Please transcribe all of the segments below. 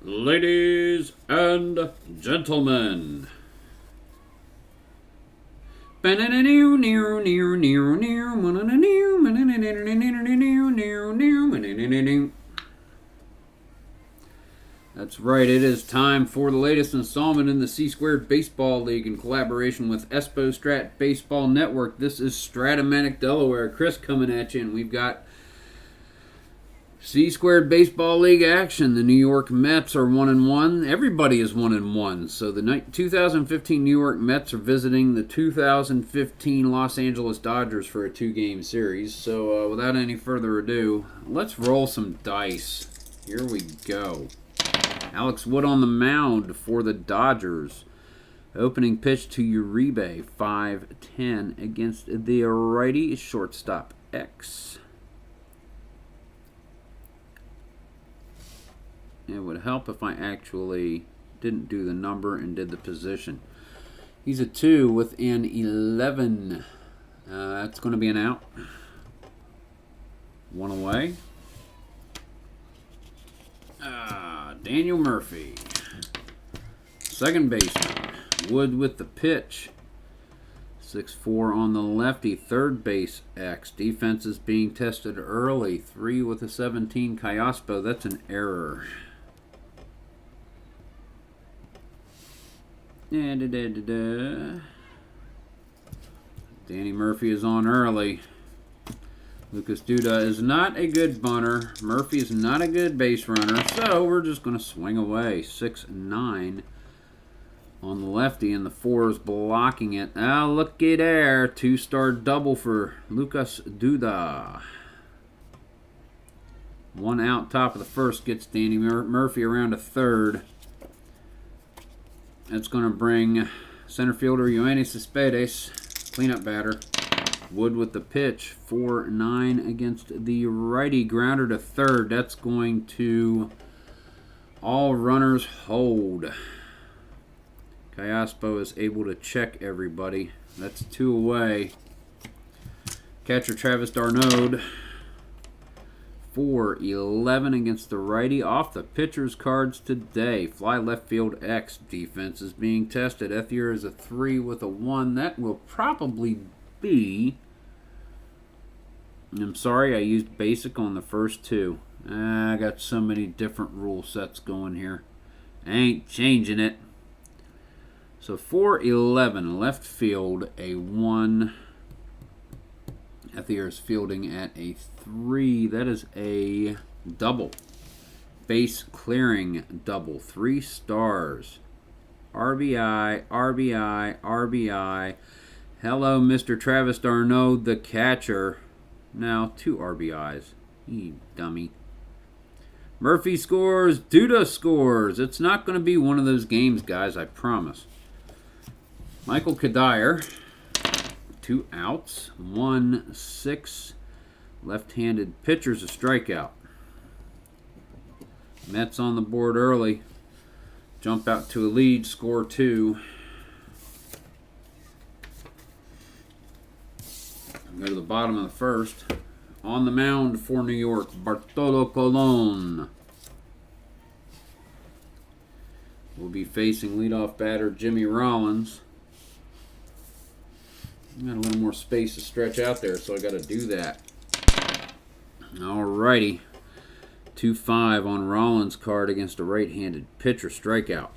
Ladies and gentlemen. That's right, it is time for the latest installment in the C2 Baseball League in collaboration with Espo Strat Baseball Network. This is strat-o-matic Delaware. Chris coming at you, and we've got C2 Baseball League action. The New York Mets are 1-1. Everybody is 1-1. So the 2015 New York Mets are visiting the 2015 Los Angeles Dodgers for a 2-game series. So without any further ado, let's roll some dice. Here we go. Alex Wood on the mound for the Dodgers. Opening pitch to Uribe, 5-10 against the righty shortstop X. It would help if I actually didn't do the number and did the position. He's a 2 with an 11. That's going to be an out. One away. Daniel Murphy. Second baseman. Wood with the pitch. 6-4 on the lefty. Third base X. Defense is being tested early. 3 with a 17. Callaspo. That's an error. Danny Murphy is on early. Lucas Duda is not a good bunter. Murphy is not a good base runner. So we're just going to swing away. 6-9 on the lefty, and the 4 is blocking it. Ah, looky there. 2-star double for Lucas Duda. 1 out, top of the first, gets Danny Murphy around to third. That's going to bring center fielder Yoenis Cespedes, cleanup batter. Wood with the pitch, 4-9 against the righty, grounder to third. That's going to all runners hold. Callaspo is able to check everybody. That's 2 away. Catcher Travis d'Arnaud, 4-11 against the righty. Off the pitcher's cards today. Fly left field X. Defense is being tested. Ethier is a 3 with a 1. That will probably be... I'm sorry, I used basic on the first 2. I got so many different rule sets going here. I ain't changing it. So 4-11. Left field, a 1. Ethier is fielding at a 3. That is a double. Base clearing double. 3 stars. RBI, RBI, RBI. Hello, Mr. Travis d'Arnaud, the catcher. Now 2 RBIs. You dummy. Murphy scores. Duda scores. It's not going to be one of those games, guys, I promise. Michael Kadire. 2 outs, 1-6. Left-handed pitcher's a strikeout. Mets on the board early. Jump out to a lead, score 2. Go to the bottom of the first. On the mound for New York, Bartolo Colon. Will be facing leadoff batter Jimmy Rollins. Got a little more space to stretch out there, so I got to do that. Alrighty. 2-5 on Rollins' card against a right-handed pitcher. Strikeout.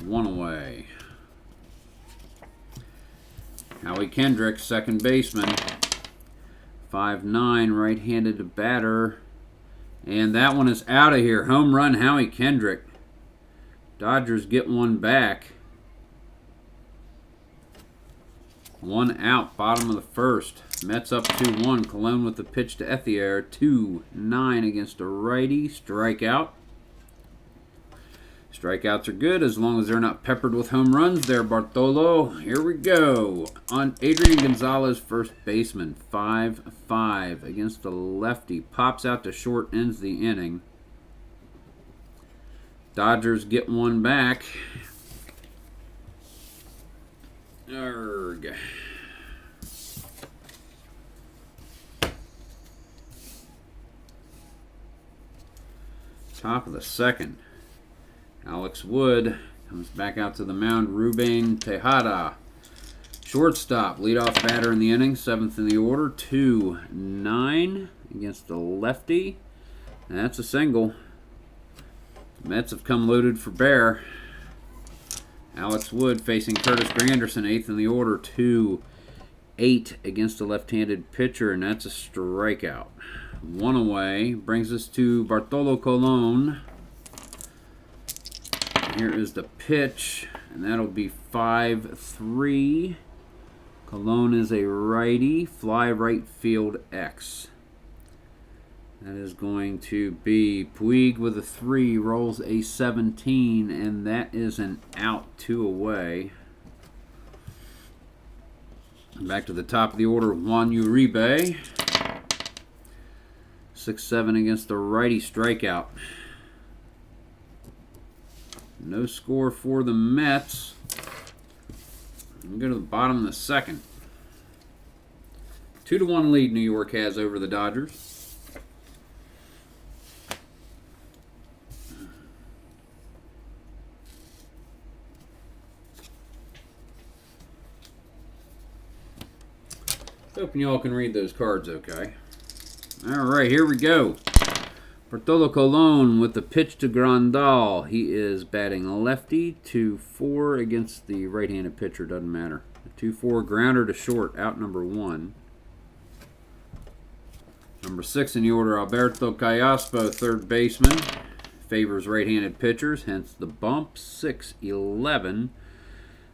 1 away. Howie Kendrick, second baseman. 5-9, right-handed batter. And that one is out of here. Home run, Howie Kendrick. Dodgers get one back. 1 out, bottom of the first. Mets up 2-1. Colon with the pitch to Ethier. 2-9 against a righty. Strikeout. Strikeouts are good as long as they're not peppered with home runs there, Bartolo. Here we go. On Adrian Gonzalez, first baseman. 5-5 against the lefty. Pops out to short, ends the inning. Dodgers get one back. Arrgh. Top of the second. Alex Wood comes back out to the mound. Ruben Tejada, shortstop, leadoff batter in the inning, 7th in the order, 2-9 against the lefty. And that's a single. The Mets have come loaded for bear. Alex Wood facing Curtis Granderson, 8th in the order, 2-8 against the left-handed pitcher, and that's a strikeout. 1 away. Brings us to Bartolo Colon. Here is the pitch, and that'll be 5-3. Colon is a righty, fly right field X. That is going to be Puig with a 3, rolls a 17, and that is an out, 2 away. Back to the top of the order, Juan Uribe. 6-7 against the righty, strikeout. No score for the Mets. We go to the bottom of the second. 2-1 lead New York has over the Dodgers. Hoping y'all can read those cards okay. Alright, here we go. Bartolo Colon with the pitch to Grandal. He is batting lefty, 2-4 against the right-handed pitcher. Doesn't matter. 2-4 grounder to short, out number 1. Number 6 in the order, Alberto Callaspo, third baseman. Favors right-handed pitchers, hence the bump. 6-11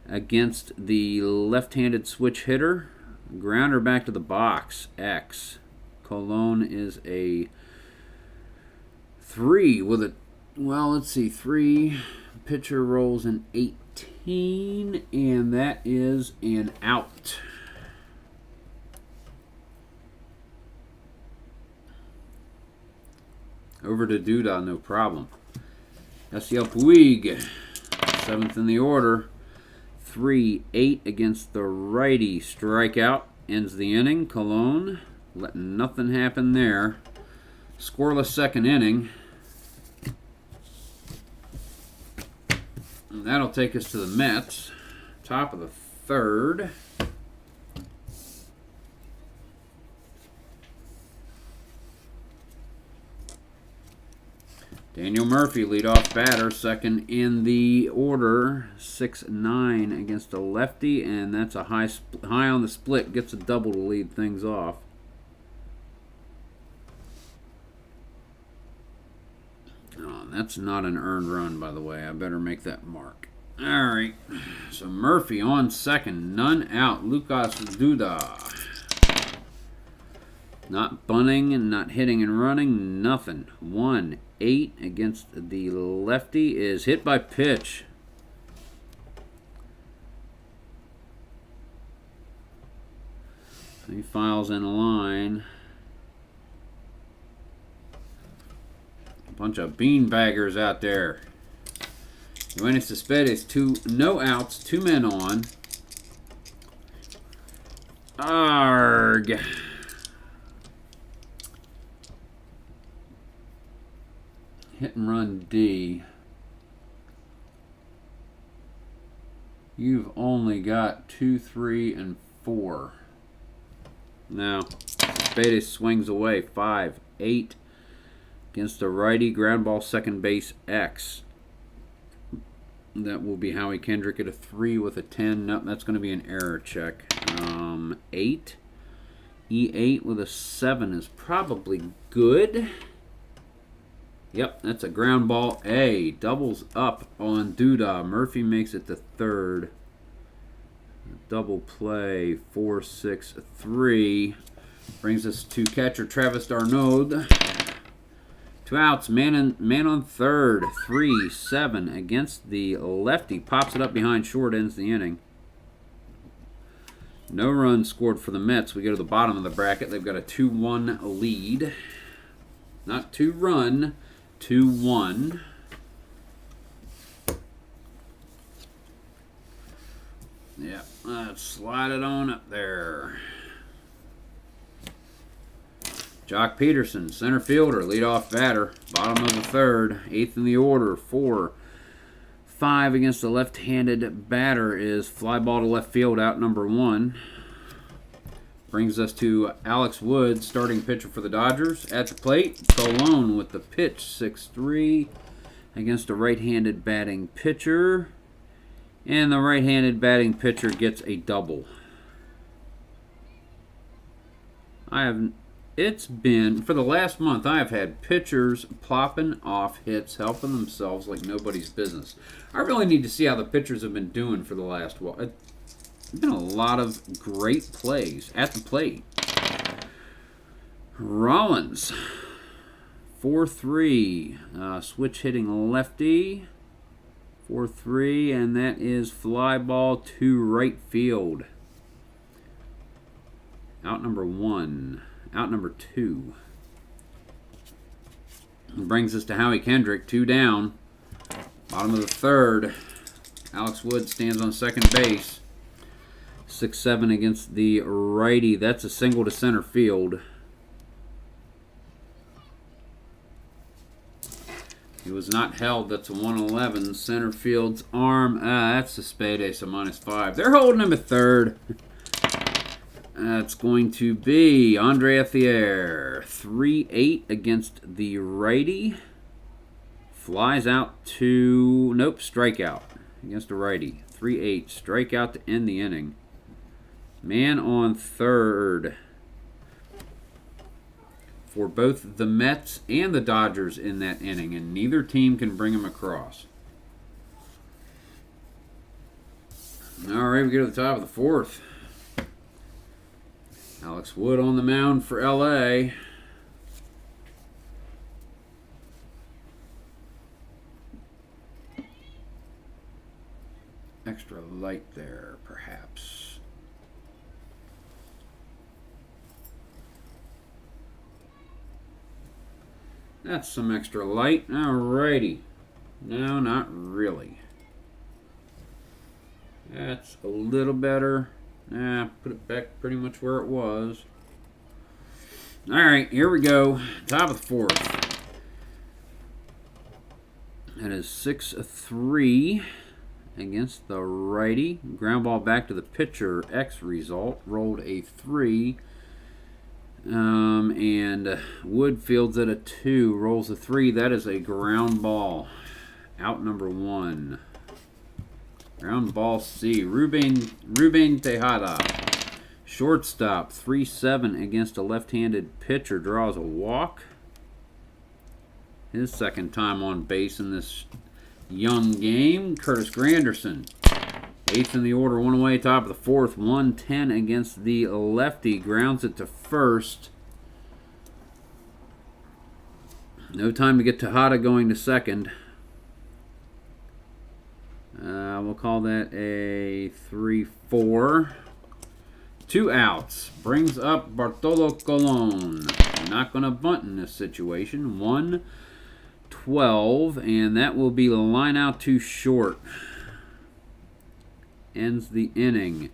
against the left-handed switch hitter. Grounder back to the box, X. Colon is a 3 with a, well, let's see, 3. Pitcher rolls an 18, and that is an out. Over to Duda, no problem. Yasiel Puig, 7th in the order. 3-8 against the righty, strikeout. Ends the inning. Colon letting nothing happen there. Scoreless second inning. And that'll take us to the Mets. Top of the third. Daniel Murphy, leadoff batter, second in the order, 6-9 against a lefty, and that's a high on the split. Gets a double to lead things off. Oh, that's not an earned run, by the way. I better make that mark. All right, so Murphy on second, none out. Lucas Duda. Not bunting and not hitting and running, nothing. 1-8 against the lefty is hit by pitch. He files in a line. A bunch of beanbaggers out there. Yoenis Cespedes, no outs, 2 men on. Arg. Hit and run D. You've only got 2, 3, and 4. Now, Cespedes swings away. 5-8 against the righty. Ground ball, second base, X. That will be Howie Kendrick at a 3 with a 10. No, that's going to be an error check. 8. E8 with a 7 is probably good. Yep, that's a ground ball A. Doubles up on Duda. Murphy makes it to third. Double play, 4-6-3. Brings us to catcher Travis d'Arnaud. 2 outs, man on third. 3-7 against the lefty. Pops it up behind short, ends the inning. No runs scored for the Mets. We go to the bottom of the bracket. They've got a 2-1 lead. Not 2-run. 2-1. Yeah, let's slide it on up there. Jock Peterson, center fielder, leadoff batter, bottom of the third, 8th in the order, 4 5 against the left-handed batter is fly ball to left field, out number 1. Brings us to Alex Wood, starting pitcher for the Dodgers. At the plate, Colon with the pitch, 6-3 against a right-handed batting pitcher. And the right-handed batting pitcher gets a double. It's been, for the last month, I have had pitchers plopping off hits, helping themselves like nobody's business. I really need to see how the pitchers have been doing for the last while. It's been a lot of great plays at the plate. Rollins, 4-3, switch hitting lefty, 4-3, and that is fly ball to right field. Out number 1. Out number 2. Brings us to Howie Kendrick, 2 down. Bottom of the 3rd. Alex Wood stands on second base. 6-7 against the righty. That's a single to center field. He was not held. That's a 111. Center field's arm. That's a spade ace, a -5. They're holding him at third. That's going to be Andre Ethier. 3-8 against the righty. Flies out to... Nope, strikeout against the righty. 3-8. Strikeout to end the inning. Man on third. For both the Mets and the Dodgers in that inning, and neither team can bring him across. All right, we go to the top of the 4th. Alex Wood on the mound for LA. Extra light there, perhaps. That's some extra light. Alrighty. No, not really. That's a little better. Put it back pretty much where it was. Alright, here we go. Top of the 4th. That is 6-3 against the righty. Ground ball back to the pitcher. X result. Rolled a 3. And Wood fields at a 2. Rolls a 3. That is a ground ball. Out number 1. Ground ball C. Ruben Tejada. Shortstop. 3-7 against a left-handed pitcher. Draws a walk. His second time on base in this young game. Curtis Granderson. 8th in the order. 1 away. Top of the 4th. 1-10 against the lefty. Grounds it to first. No time to get Tejada going to second. We'll call that a 3-4. 2 outs. Brings up Bartolo Colon. Not going to bunt in this situation. 1-12. And that will be the line out too short. Ends the inning.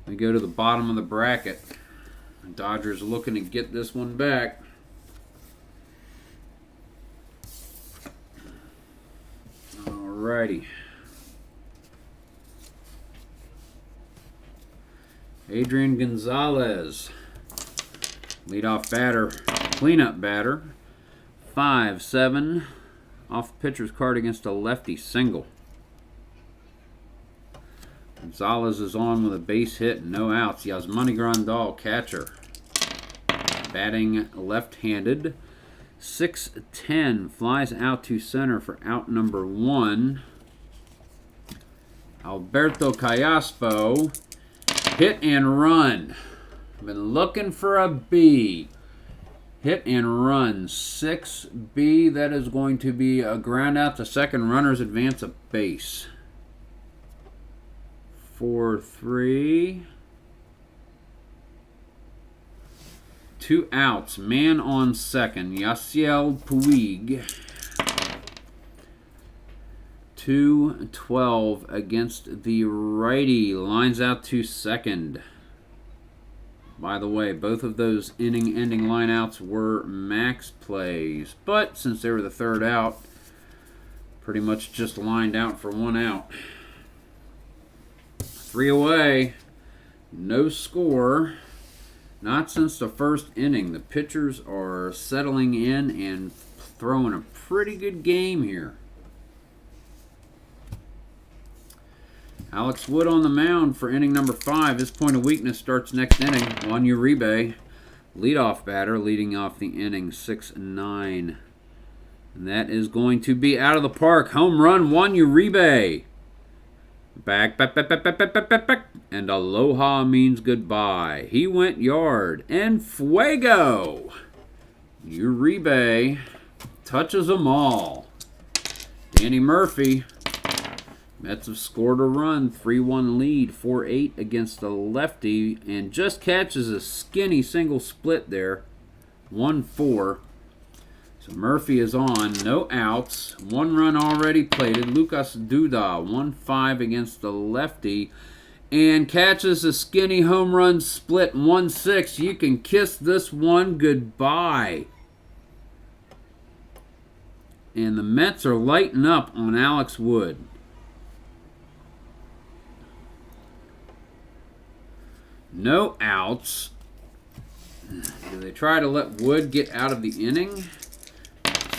We go to the bottom of the bracket. The Dodgers looking to get this one back. Alrighty. Adrian Gonzalez, leadoff batter, cleanup batter, 5-7, off the pitcher's card against a lefty single. Gonzalez is on with a base hit and no outs. Yasmani Grandal, catcher, batting left-handed, 6-10, flies out to center for out number 1. Alberto Callaspo. Hit and run. Been looking for a B. Hit and run. 6B. That is going to be a ground out to second. Runners advance a base. 4-3. 2 outs. Man on second. Yasiel Puig. 2-12 against the righty. Lines out to second. By the way, both of those inning-ending lineouts were max plays. But since they were the 3rd out, Pretty much just lined out for 1 out. 3 away. No score. Not since the first inning. The pitchers are settling in and throwing a pretty good game here. Alex Wood on the mound for inning number 5. His point of weakness starts next inning. Juan Uribe, leadoff batter, leading off the inning, 6-9. And that is going to be out of the park. Home run, Juan Uribe. Back. And aloha means goodbye. He went yard. And fuego. Uribe touches them all. Danny Murphy. Mets have scored a run, 3-1 lead, 4-8 against the lefty, and just catches a skinny single split there, 1-4. So Murphy is on, no outs, 1 run already plated. Lucas Duda, 1-5 against the lefty, and catches a skinny home run split, 1-6. You can kiss this one goodbye. And the Mets are lighting up on Alex Wood. No outs. Do they try to let Wood get out of the inning?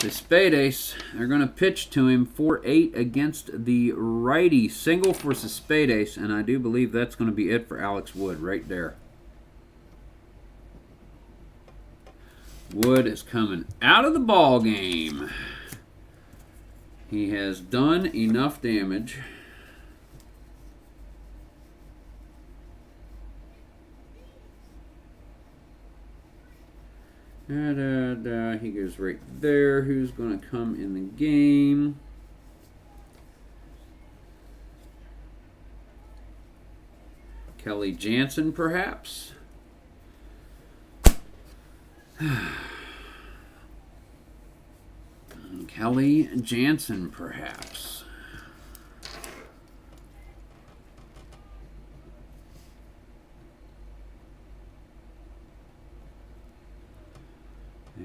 Cespedes, they're going to pitch to him 4-8 against the righty. Single for Cespedes, and I do believe that's going to be it for Alex Wood right there. Wood is coming out of the ball game. He has done enough damage. He goes right there. Who's going to come in the game? Kelly Jansen, perhaps? Kelly Jansen, perhaps.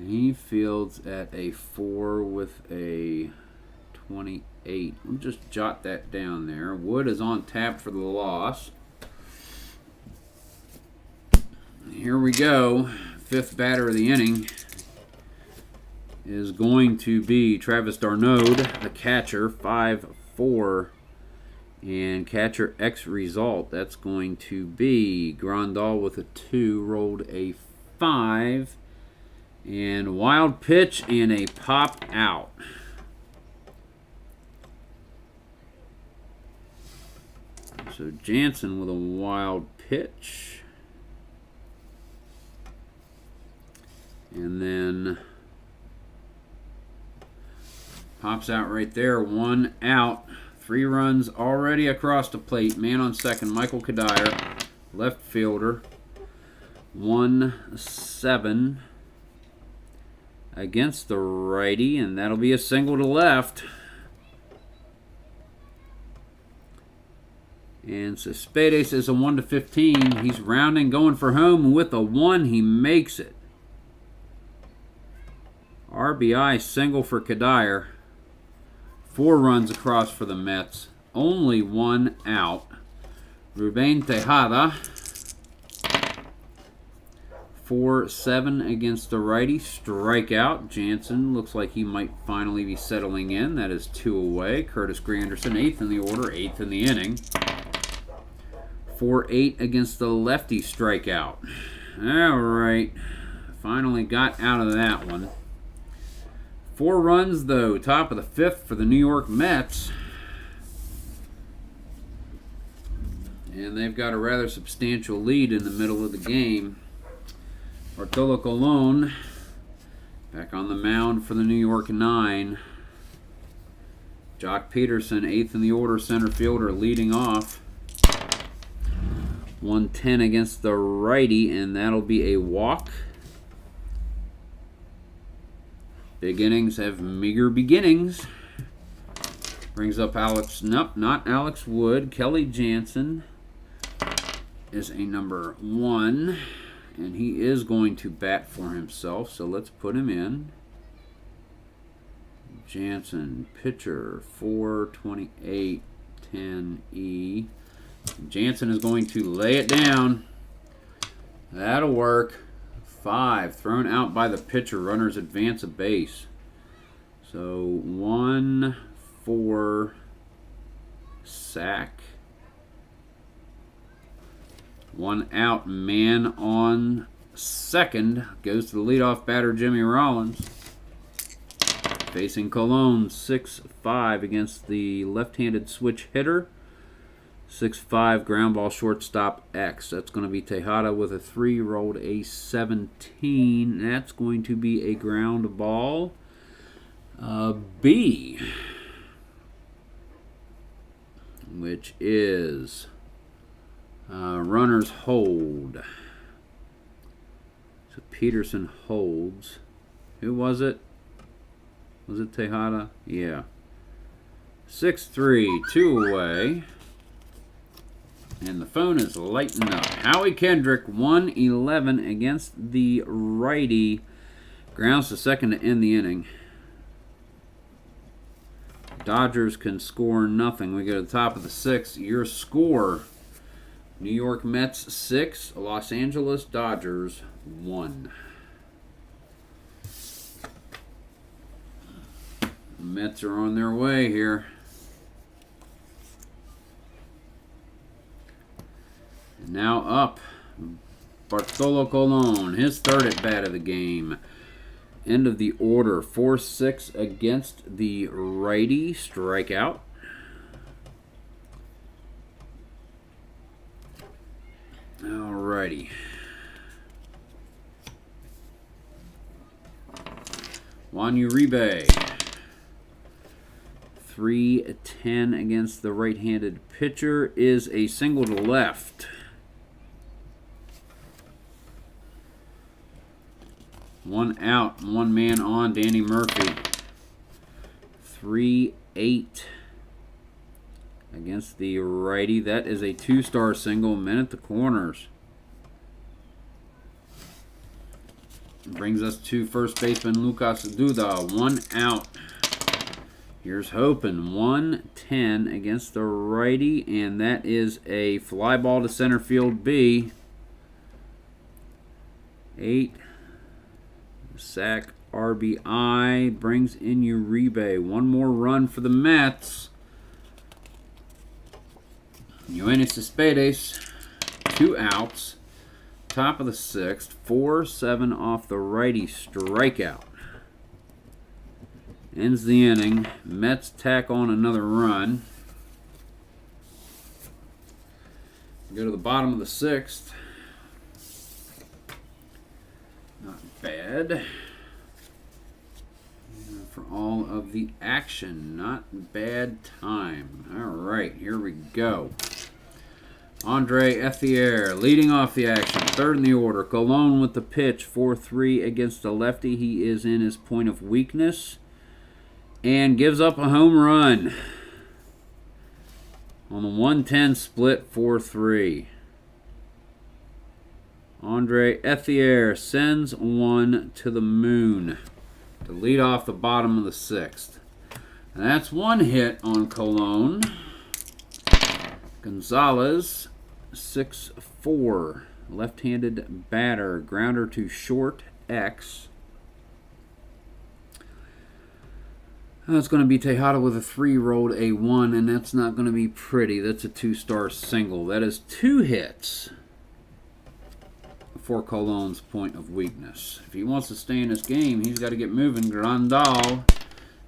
He fields at a 4 with a 28. We'll just jot that down there. Wood is on tap for the loss. Here we go. 5th batter of the inning is going to be Travis d'Arnaud, the catcher, 5-4. And catcher X result, that's going to be Grandal with a 2, rolled a 5. And wild pitch and a pop out. So Jansen with a wild pitch. And then pops out right there. 1 out. 3 runs already across the plate. Man on second, Michael Kadire, left fielder. 1-7. Against the righty, and that'll be a single to left. And Cespedes is a 1-15. He's rounding, going for home with a 1. He makes it. RBI single for Kadire. 4 runs across for the Mets. Only 1 out. Ruben Tejada. 4-7 against the righty. Strikeout. Jansen looks like he might finally be settling in. That is 2 away. Curtis Granderson, 8th in the order, 8th in the inning. 4-8 against the lefty. Strikeout. All right. Finally got out of that one. 4 runs, though. Top of the 5th for the New York Mets. And they've got a rather substantial lead in the middle of the game. Bartolo Colon back on the mound for the New York 9. Jock Peterson, 8th in the order, center fielder, leading off. 110 against the righty, and that'll be a walk. Big innings have meager beginnings. Brings up Alex, nope, not Alex Wood. Kelly Jansen is a number 1. And he is going to bat for himself, so let's put him in. Jansen, pitcher, 428, 10E. Jansen is going to lay it down. That'll work. 5, thrown out by the pitcher. Runners advance a base. So 1, 4, sack. 1 out, man on second. Goes to the leadoff batter, Jimmy Rollins. Facing Colon, 6-5 against the left-handed switch hitter. 6-5 ground ball shortstop X. That's going to be Tejada with a 3, rolled a 17. That's going to be a ground ball. B, which is runners hold. So Peterson holds. Who was it? Was it Tejada? Yeah. 6-3, 2 away. And the phone is lighting up. Howie Kendrick, 111 against the righty. Grounds to second to end the inning. Dodgers can score nothing. We go to the top of the 6th. Your score: New York Mets 6, Los Angeles Dodgers 1. The Mets are on their way here. And now up, Bartolo Colon, his 3rd at bat of the game. End of the order, 4-6 against the righty, strikeout. Alrighty. Juan Uribe, 3-10 against the right-handed pitcher, is a single to left. 1 out, 1 man on, Danny Murphy. 3-8 against the righty. That is a 2-star single, men at the corners. Brings us to first baseman Lucas Duda, 1 out. Here's hoping, 1-10 against the righty, and that is a fly ball to center field B. 8. Sack, RBI, brings in Uribe. 1 more run for the Mets. Yoenis Cespedes, 2 outs. Top of the 6th, 4-7 off the righty, strikeout. Ends the inning. Mets tack on another run. Go to the bottom of the 6th. Not bad for all of the action. Not bad time. All right, here we go. Andre Ethier leading off the action. 3rd in the order. Colon with the pitch. 4-3 against the lefty. He is in his point of weakness and gives up a home run on the 110 split. 4-3. Andre Ethier sends one to the moon to lead off the bottom of the 6th. And that's 1 hit on Colon. Gonzalez, 6-4. Left-handed batter. Grounder to short, X. That's going to be Tejada with a 3, rolled a 1, and that's not going to be pretty. That's a 2-star single. That is 2 hits for Colon's point of weakness. If he wants to stay in this game, he's got to get moving. Grandal,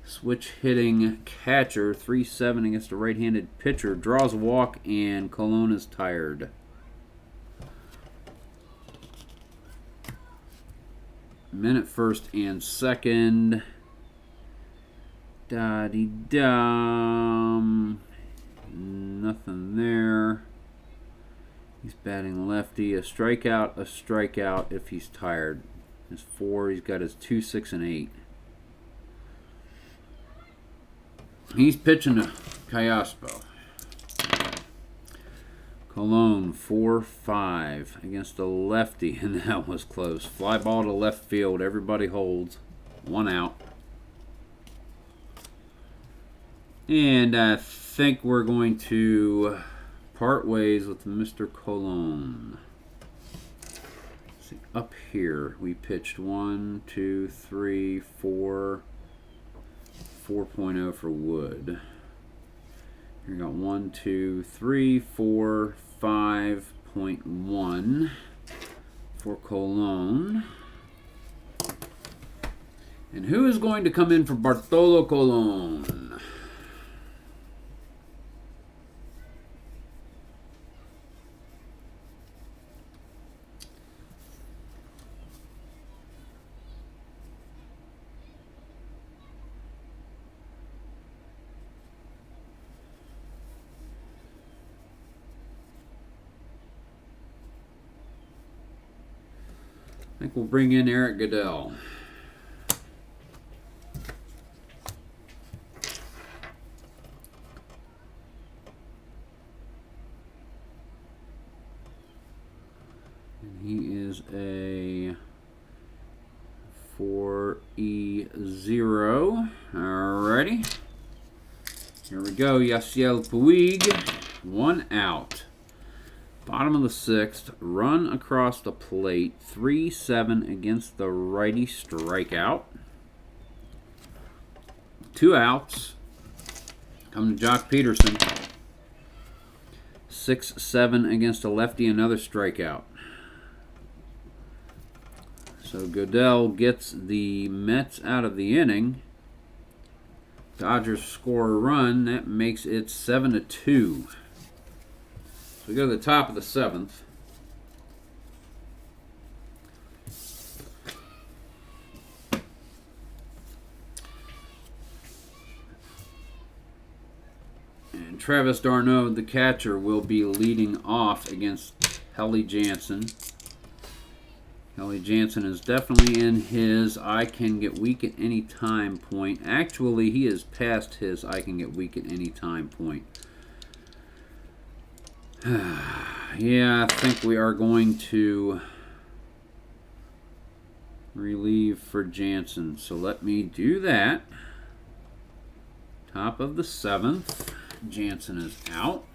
switch hitting catcher, 3-7 against a right-handed pitcher, draws a walk, and Colon is tired. Men at 1st and 2nd. Da-dee-dum. Nothing there. He's batting lefty. A strikeout if he's tired. His 4, he's got his 2, 6, and 8. He's pitching to Callaspo. Colon, 4-5 against a lefty, and that was close. Fly ball to left field. Everybody holds. 1 out. And I think we're going to part ways with Mr. Colon. See, up here we pitched 1, 2, 3, 4, 4.0 for Wood. Here we got 1, 2, 3, 4, 5.1 for Colon. And who is going to come in for Bartolo Colon? I think we'll bring in Eric Goodell. And he is a 4E0. Alrighty. Here we go. Yasiel Puig. 1 out. Bottom of the 6th, run across the plate, 3-7 against the righty strikeout. 2 outs. Come to Jock Peterson. 6-7 against a lefty, another strikeout. So Goodell gets the Mets out of the inning. Dodgers score a run. That makes it 7-2. We go to the top of the 7th. And Travis d'Arnaud, the catcher, will be leading off against Helly Jansen. Helly Jansen is definitely in his I can get weak at any time point. Actually, he is past his I can get weak at any time point. Yeah, I think we are going to relieve for Jansen. So let me do that. Top of the 7th. Jansen is out.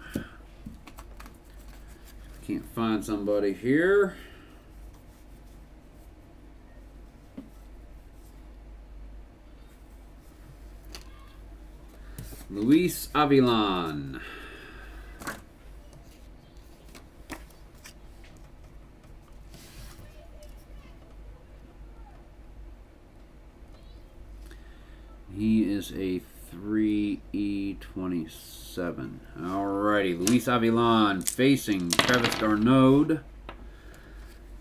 Can't find somebody here. Luis Avilan. He is a 3E27. Alrighty, Luis Avilan facing Travis d'Arnaud.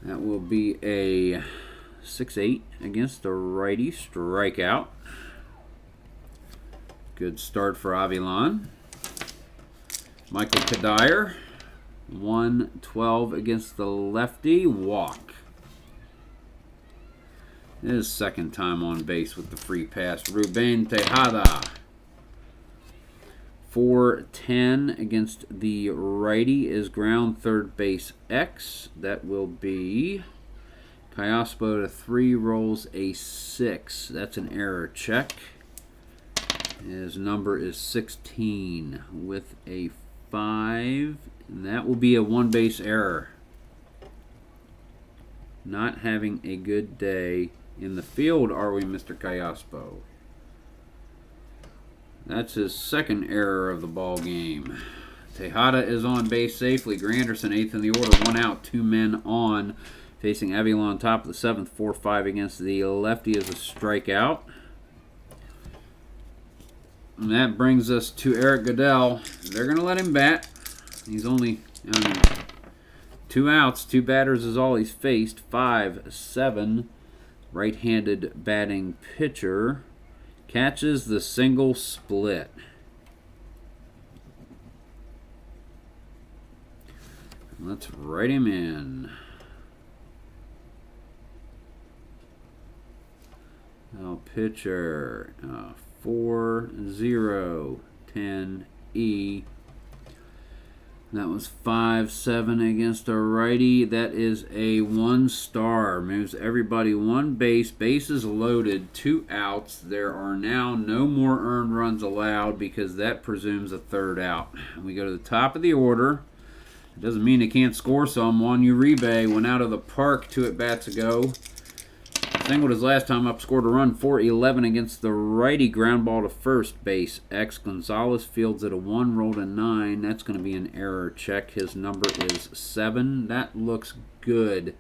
That will be a 6-8 against the righty strikeout. Good start for Avilan. Michael Kadire, 1-12 against the lefty, walk. His second time on base with the free pass. Ruben Tejada, 4-10 against the righty is ground third base X. That will be Kayaspo to 3 rolls a 6. That's an error check. His number is 16 with a 5. And that will be a 1 base error. Not having a good day in the field, are we, Mr. Kayaspo? That's his second error of the ball game. Tejada is on base safely. Granderson 8th in the order. 1 out, 2 men on. Facing Avilan, top of the 7th, 4-5 against the lefty is a strikeout. And that brings us to Eric Goodell. They're going to let him bat. He's only 2 outs. 2 batters is all he's faced. 5-7. Right-handed batting pitcher. Catches the single split. Let's write him in. Now pitcher 4-0-10E. That was 5-7 against a righty. That is a 1-star. Moves everybody 1 base. Bases loaded, 2 outs. There are now no more earned runs allowed because that presumes a 3rd out. We go to the top of the order. It doesn't mean they can't score some. Juan Uribe went out of the park 2 at-bats ago. Singled his last time up, scored a run, 4-11 against the righty, ground ball to first base. X Gonzalez fields at a 1, rolled a 9. That's going to be an error check. His number is 7. That looks good.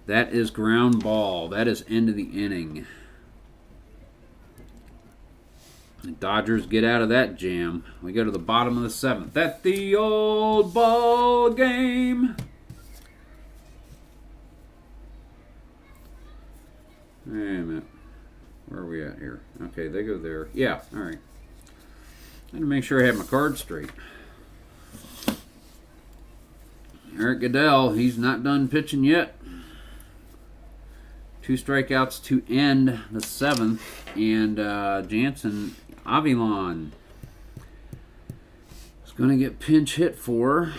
That is ground ball. That is end of the inning. The Dodgers get out of that jam. We go to the bottom of the 7th. At the old ball game. Wait a minute. Where are we at here? Okay, they go there. Yeah, all right. I had to make sure I had my cards straight. Eric Goodell, he's not done pitching yet. 2 strikeouts to end the 7th. And Jansen Avilon is going to get pinch hit for.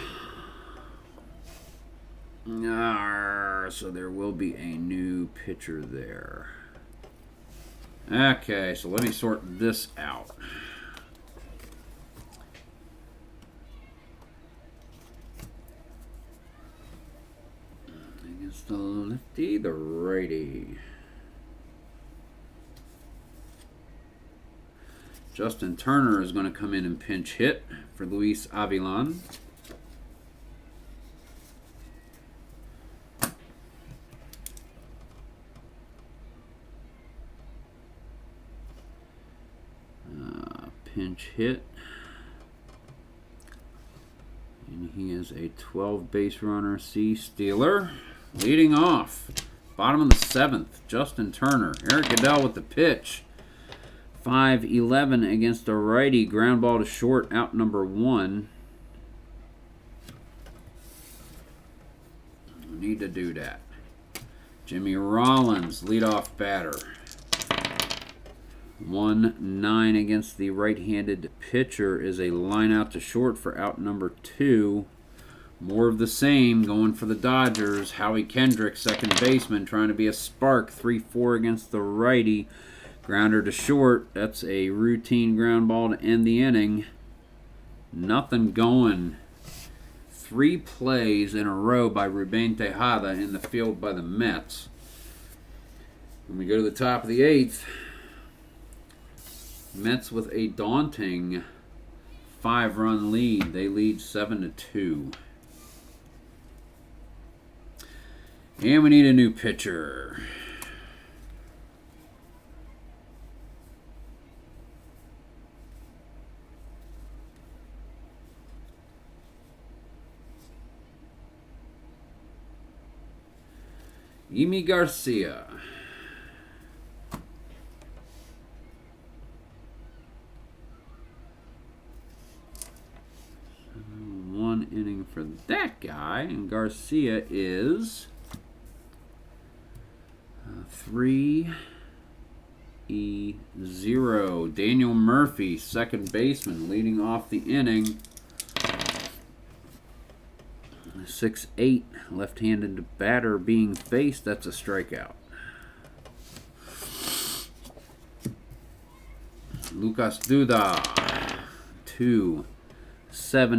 So there will be a new pitcher there. Okay, so let me sort this out. Against the lefty, the righty. Justin Turner is going to come in and pinch hit for Luis Avilon. Pinch hit. And he is a 12 base runner, C Steeler. Leading off. Bottom of the 7th, Justin Turner. Eric Goodell with the pitch. 5-11 against a righty. Ground ball to short, out number 1. Need to do that. Jimmy Rollins, leadoff batter. 1-9 against the right-handed pitcher is a line out to short for out number 2. More of the same going for the Dodgers. Howie Kendrick, second baseman, trying to be a spark. 3-4 against the righty. Grounder to short. That's a routine ground ball to end the inning. Nothing going. 3 plays in a row by Ruben Tejada in the field by the Mets. When we go to the top of the 8th, Mets with a daunting 5-run lead. They lead 7-2. And we need a new pitcher. Yimi Garcia. 1 inning for that guy, and Garcia is 3-0. Daniel Murphy, second baseman, leading off the inning. 6-8, left-handed batter being faced. That's a strikeout. Lucas Duda, 2-7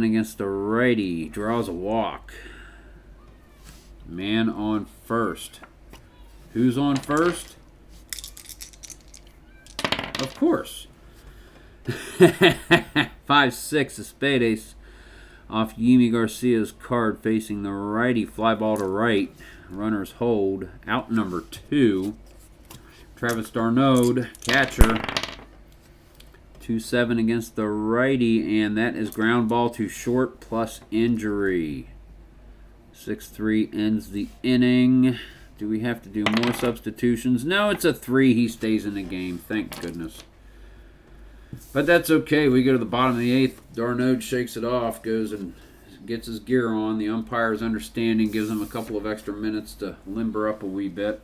against the righty. Draws a walk. Man on first. Who's on first? Of course. 5-6, a spade ace off Yimi Garcia's card facing the righty. Fly ball to right. Runners hold. Out number 2. Travis d'Arnaud, catcher. 2-7 against the righty, and that is ground ball to short plus injury. 6-3 ends the inning. Do we have to do more substitutions? No, it's a 3. He stays in the game. Thank goodness. But that's okay. We go to the bottom of the 8th. d'Arnaud shakes it off, goes and gets his gear on. The umpire's understanding, gives him a couple of extra minutes to limber up a wee bit.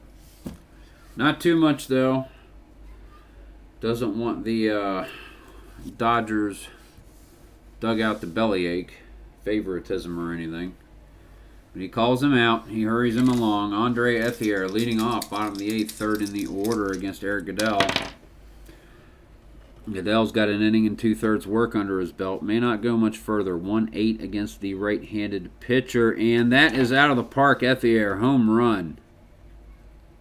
Not too much, though. Doesn't want the Dodgers dugout to bellyache. favoritism or anything. But he calls him out. He hurries him along. Andre Ethier leading off, bottom of the 8th, third in the order against Eric Goodell. Goodell's got an inning and 2/3 work under his belt. May not go much further. 1-8 against the right-handed pitcher. And that is out of the park. Ethier, home run.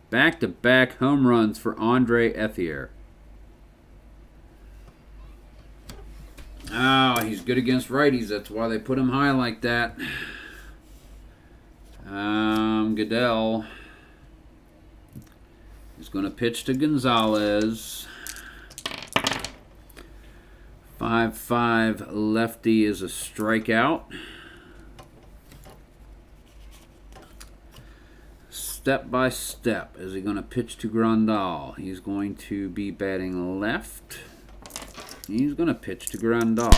Back-to-back home runs for Andre Ethier. Oh, he's good against righties. That's why they put him high like that. Goodell is going to pitch to Gonzalez. 5-5 lefty is a strikeout. Step by step. Is he going to pitch to Grandal? He's going to be batting left. He's going to pitch to Grandal.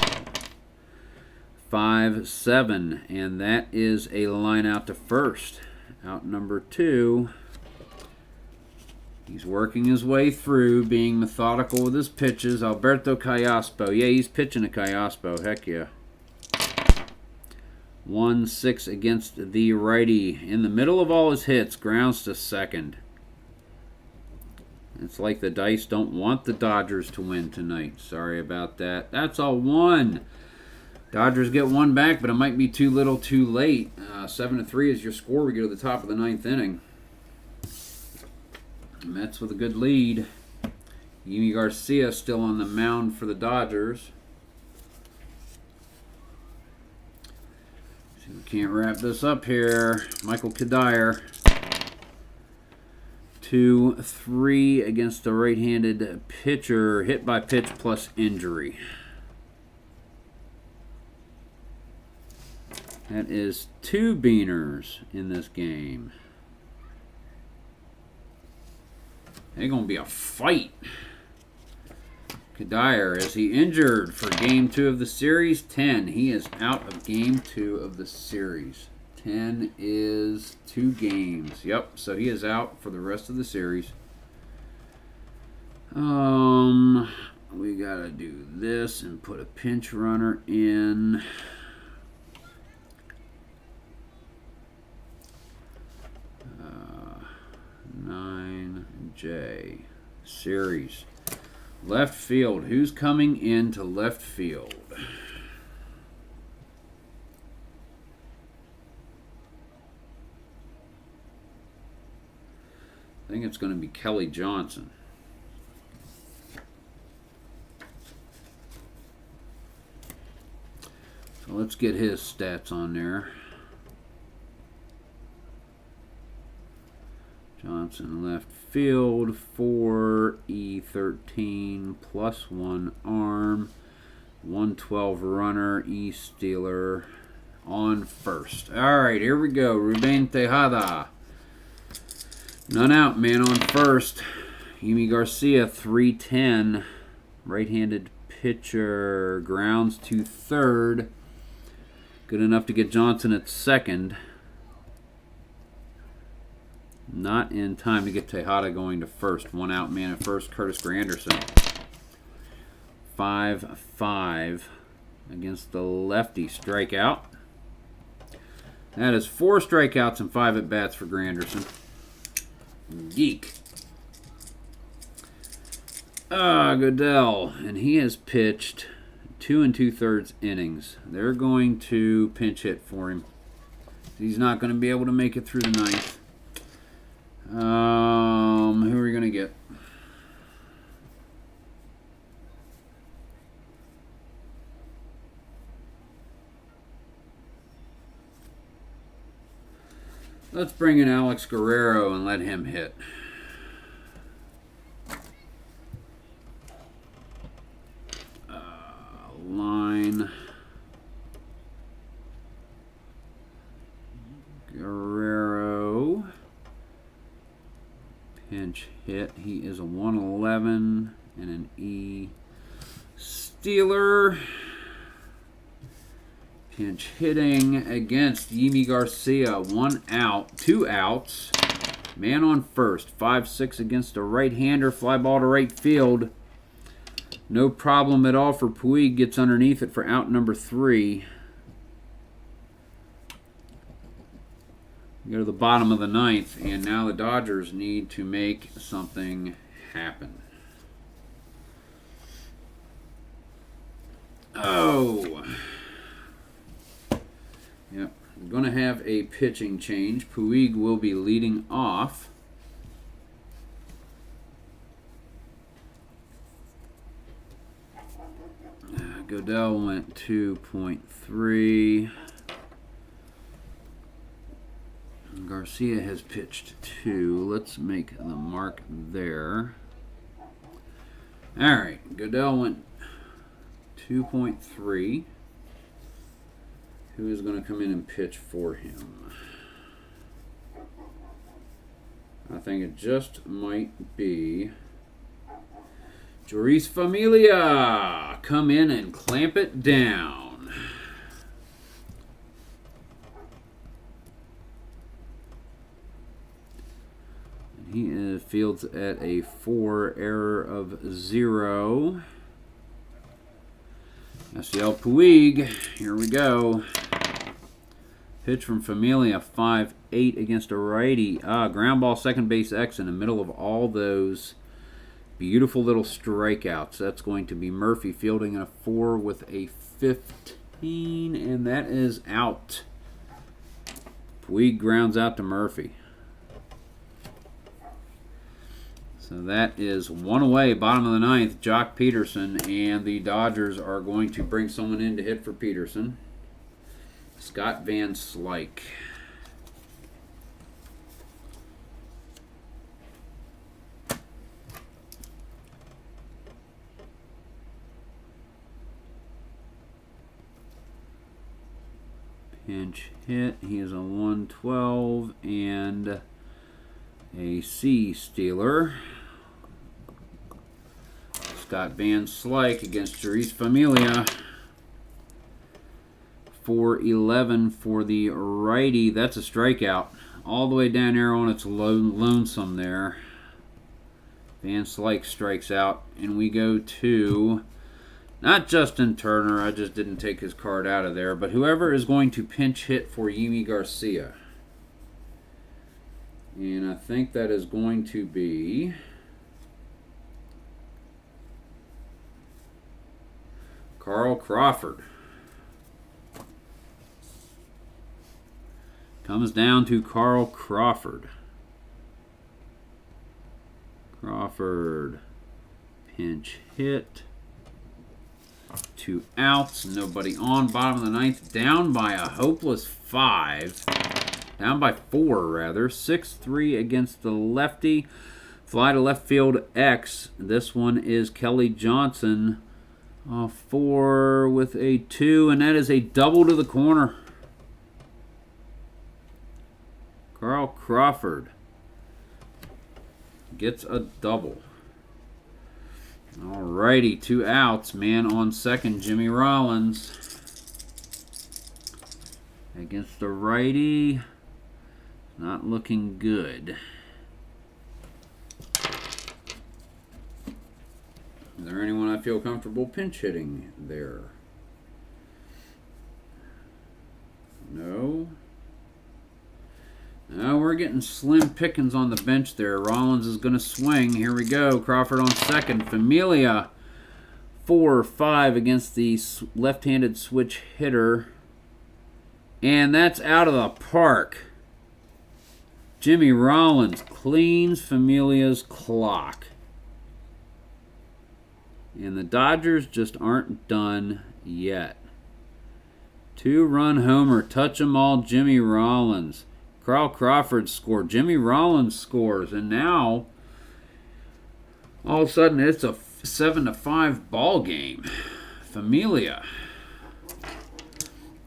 5-7, and that is a line out to first. Out number 2. He's working his way through, being methodical with his pitches. Alberto Callaspo. Yeah, he's pitching to Callaspo. Heck yeah. 1-6 against the righty. In the middle of all his hits, grounds to second. It's like the dice don't want the Dodgers to win tonight. Sorry about that. That's a 1. Dodgers get 1 back, but it might be too little too late. 7-3 is your score. We go to the top of the 9th inning. Mets with a good lead. Yimi Garcia still on the mound for the Dodgers. See, we can't wrap this up here. Michael Kadire. 2-3 against the right-handed pitcher. Hit by pitch plus injury. That is 2 beaners in this game. It's going to be a fight. Kadire, is he injured for Game 2 of the series? 10. He is out of Game 2 of the series. 10 is 2 games. Yep, so he is out for the rest of the series. We got to do this and put a pinch runner in. 9J series. Left field. Who's coming into left field? I think it's going to be Kelly Johnson. So let's get his stats on there. Johnson left field, 4E13 plus 1 arm, 112 runner, E stealer on first. All right, here we go. Ruben Tejada. None out, man on first. Yimi Garcia, 310. Right-handed pitcher, grounds to third. Good enough to get Johnson at second. Not in time to get Tejada going to first. 1 out, man at first, Curtis Granderson. 5-5 against the lefty. Strikeout. That is 4 strikeouts and 5 at-bats for Granderson. Geek. Goodell. And he has pitched 2 2/3 innings. They're going to pinch hit for him. He's not going to be able to make it through the 9th. Who are we going to get? Let's bring in Alex Guerrero and let him hit. Line. Guerrero. Pinch hit. He is a 111 and an E stealer. Pinch hitting against Yimi Garcia. 1 out, 2 outs. Man on first. 5-6 against a right-hander. Fly ball to right field. No problem at all for Puig. Gets underneath it for out number 3. We go to the bottom of the ninth, and now the Dodgers need to make something happen. Oh. Yep. We're going to have a pitching change. Puig will be leading off. Goodell went 2.3. Garcia has pitched 2. Let's make the mark there. All right. Goodell went 2.3. Who is going to come in and pitch for him? I think it just might be Joris Familia. Come in and clamp it down. And he fields at a 4, error of 0. Yasiel Puig, here we go. Pitch from Familia, 5-8 against a righty. Ground ball, second base X in the middle of all those beautiful little strikeouts. That's going to be Murphy fielding in a 4 with a 15, and that is out. Puig grounds out to Murphy. So that is 1 away, bottom of the ninth, Jock Peterson, and the Dodgers are going to bring someone in to hit for Peterson. Scott Van Slyke. Pinch hit, he is a 112 and a C stealer. Scott Van Slyke against Joris Familia. 4-11 for the righty. That's a strikeout. All the way down there on its lonesome there. Van Slyke strikes out. And we go to, not Justin Turner. I just didn't take his card out of there. But whoever is going to pinch hit for Yimi Garcia. And I think that is going to be Carl Crawford. Comes down to Carl Crawford. Crawford, pinch hit. 2 outs, nobody on. Bottom of the ninth, down by a hopeless 5. Down by 4, rather. 6-3 against the lefty. Fly to left field X. This one is Kelly Johnson. 4 with a 2, and that is a double to the corner. Carl Crawford gets a double. Alrighty, 2 outs. Man on second, Jimmy Rollins. Against the righty. Not looking good. Is there anyone I feel comfortable pinch hitting there? No. No, we're getting slim pickings on the bench there. Rollins is going to swing. Here we go. Crawford on second. Familia 4-5 against the left-handed switch hitter. And that's out of the park. Jimmy Rollins cleans Familia's clock. And the Dodgers just aren't done yet. 2-run homer. Touch 'em all, Jimmy Rollins. Carl Crawford scored. Jimmy Rollins scores. And now, all of a sudden, it's a 7-5 ball game. Familia.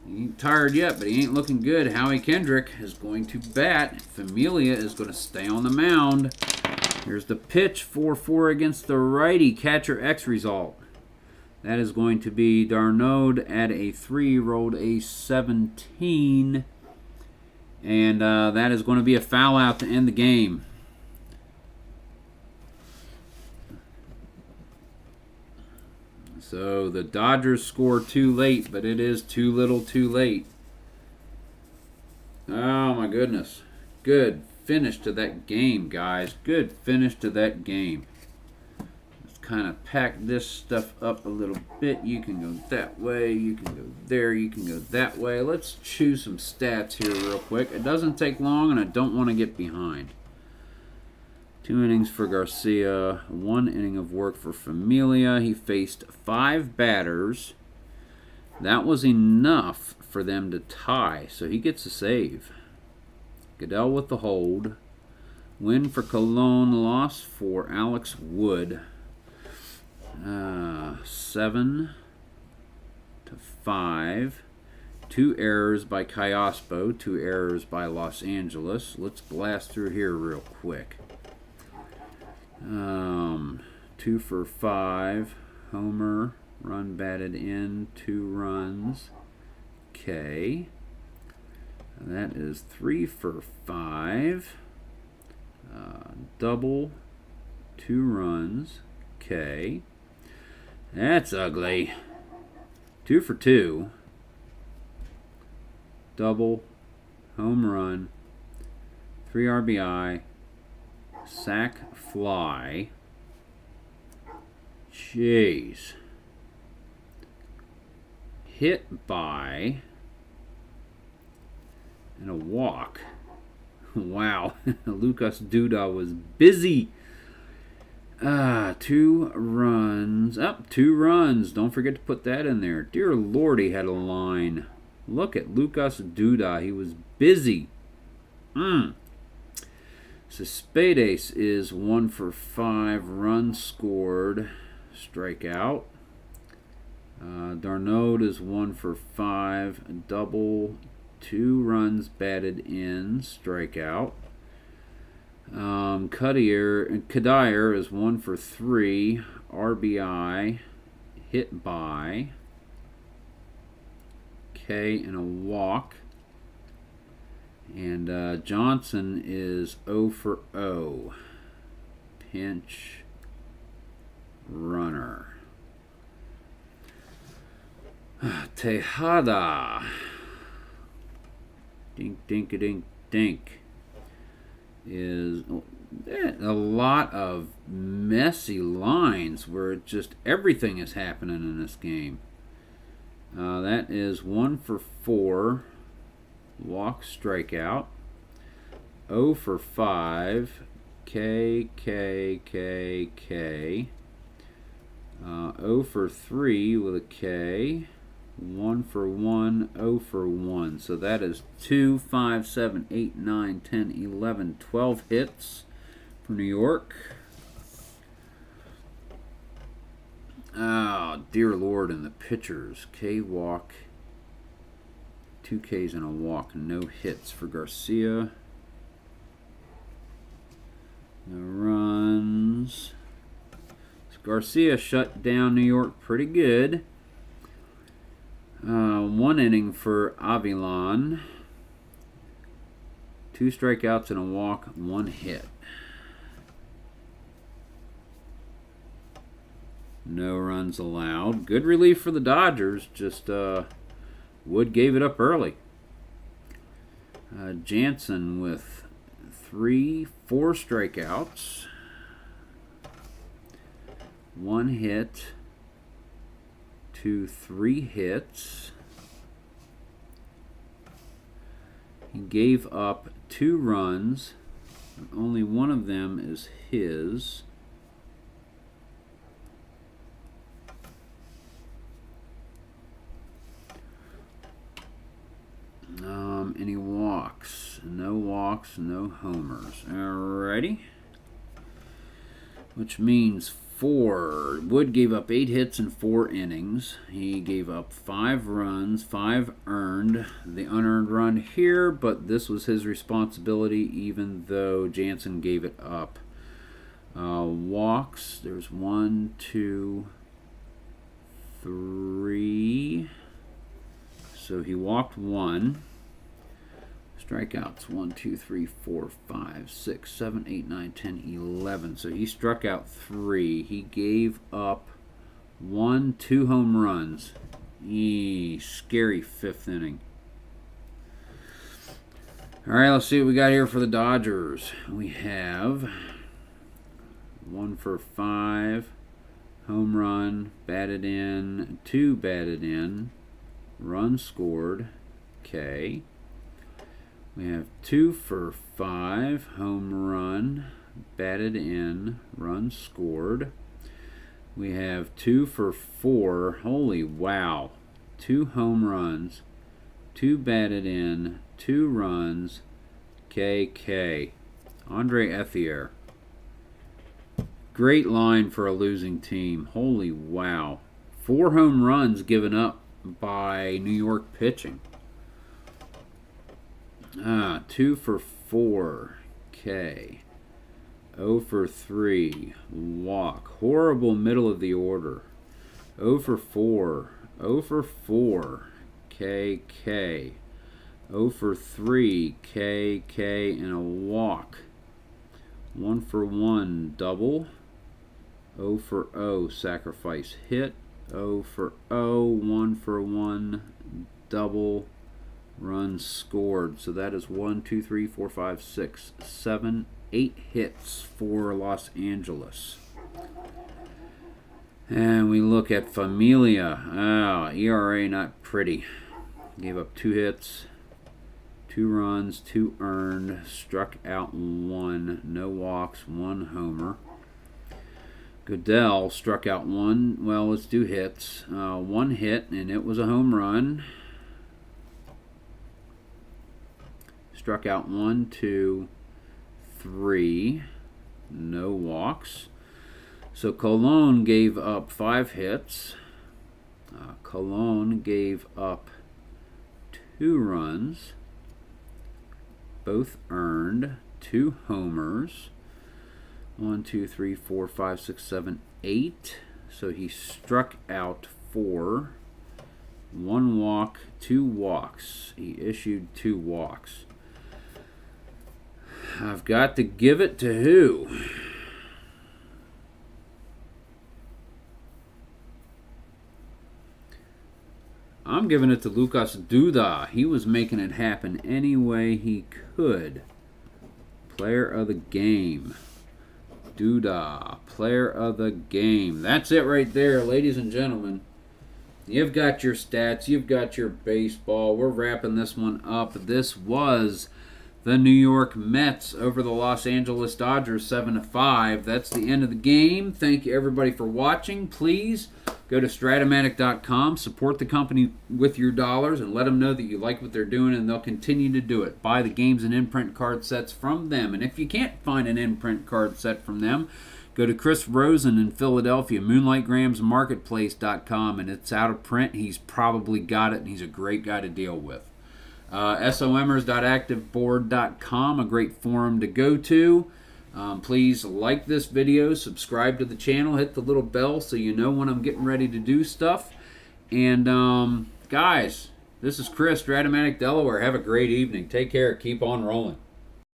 He ain't tired yet, but he ain't looking good. Howie Kendrick is going to bat. Familia is going to stay on the mound. Here's the pitch. 4-4 against the righty. Catcher X result. That is going to be Darnaud at a 3, rolled a 17. And that is going to be a foul out to end the game. So the Dodgers score too late, but it is too little too late. Oh my God. goodness. Good finish to that game, guys. Good finish to that game. Let's kind of pack this stuff up a little bit. You can go that way. You can go there. You can go that way. Let's choose some stats here real quick. It doesn't take long, and I don't want to get behind. 2 innings for Garcia. 1 inning of work for Familia. He faced 5 batters. That was enough for them to tie, so he gets a save. Goodell with the hold. Win for Colon, loss for Alex Wood. 7-5. 2 errors by Cayospo, 2 errors by Los Angeles. Let's blast through here real quick. 2 for 5. Homer, run batted in, 2 runs. Okay. That is 3 for 5. Double, 2 runs. Okay. That's ugly. 2 for 2. Double, home run, 3 RBI, sac fly. Jeez. Hit by and a walk. Wow. Lucas Duda was busy. 2 runs. Up 2 runs. Don't forget to put that in there. Dear Lord, he had a line. Look at Lucas Duda. He was busy. Cespedes is 1 for 5. Runs scored. Strikeout. Darnaud is 1 for 5. Double. 2 runs batted in. Strikeout. Kadir is 1 for 3. RBI. Hit by. K and a walk. And Johnson is 0 for 0. Pinch runner. Tejada. Dink, dink, dink, dink. Is a lot of messy lines where it just everything is happening in this game. That is 1 for 4. Walk, strikeout. 0 for 5. K, K, K, K. 0 for 3 with a K. 1 for 1, 0 for 1. So that is 2, 5, 7, 8, 9, 10, 11, 12 hits for New York. Oh, dear Lord, and the pitchers. K walk. 2 Ks and a walk. No hits for Garcia. No runs. So Garcia shut down New York pretty good. 1 inning for Avilan. 2 strikeouts and a walk. 1 hit. No runs allowed. Good relief for the Dodgers. Just Wood gave it up early. Jansen with 4 strikeouts. 1 hit. 2, 3 hits. He gave up 2 runs. Only one of them is his. Any walks? No walks, no homers. Alrighty. Which means 4. Wood gave up 8 hits in 4 innings. He gave up 5 runs, 5 earned. The unearned run here, but this was his responsibility even though Jansen gave it up. Walks, there's 1, 2, 3. So he walked 1. Strikeouts 1, 2, 3, 4, 5, 6, 7, 8, 9, 10, 11. So he struck out 3. He gave up 1, 2 home runs. Scary 5th inning. All right, let's see what we got here for the Dodgers. We have 1 for 5, home run, batted in, 2 batted in, run scored, K. We have 2 for 5, home run, batted in, run scored. We have 2 for 4, holy wow, 2 home runs, 2 batted in, 2 runs, KK. Andre Ethier. Great line for a losing team. Holy wow. 4 home runs given up by New York pitching. 2 for 4, K. 0 for 3, walk. Horrible middle of the order. 0 for 4, 0 for 4, KK. 0 for 3, KK, and a walk. 1 for 1, double. 0 for 0, sacrifice hit. 0 for 0, 1 for 1, double. Runs scored. So that is 1, 2, 3, 4, 5, 6, 7, 8 hits for Los Angeles. And we look at Familia. ERA not pretty. Gave up 2 hits, 2 runs, 2 earned, struck out 1, no walks, 1 homer. Goodell struck out 1. Well, let's do hits. 1 hit, and it was a home run. Struck out 1, 2, 3, no walks. So Colon gave up 5 hits. Colon gave up 2 runs, both earned, 2 homers. 1, 2, 3, 4, 5, 6, 7, 8. So he struck out 4. 1 walk, 2 walks. He issued 2 walks. I've got to give it to who? I'm giving it to Lucas Duda. He was making it happen any way he could. Player of the game. Duda, player of the game. That's it right there, ladies and gentlemen. You've got your stats. You've got your baseball. We're wrapping this one up. This was the New York Mets over the Los Angeles Dodgers 7-5. That's the end of the game. Thank you, everybody, for watching. Please go to strat-o-matic.com. Support the company with your dollars and let them know that you like what they're doing, and they'll continue to do it. Buy the games and imprint card sets from them. And if you can't find an imprint card set from them, go to Chris Rosen in Philadelphia, moonlightgramsmarketplace.com, and it's out of print. He's probably got it, and he's a great guy to deal with. somers.activeboard.com, a great forum to go to. Please like this video, subscribe to the channel, hit the little bell so you know when I'm getting ready to do stuff. And guys, this is Chris, Strat-o-matic Delaware. Have a great evening. Take care. Keep on rolling.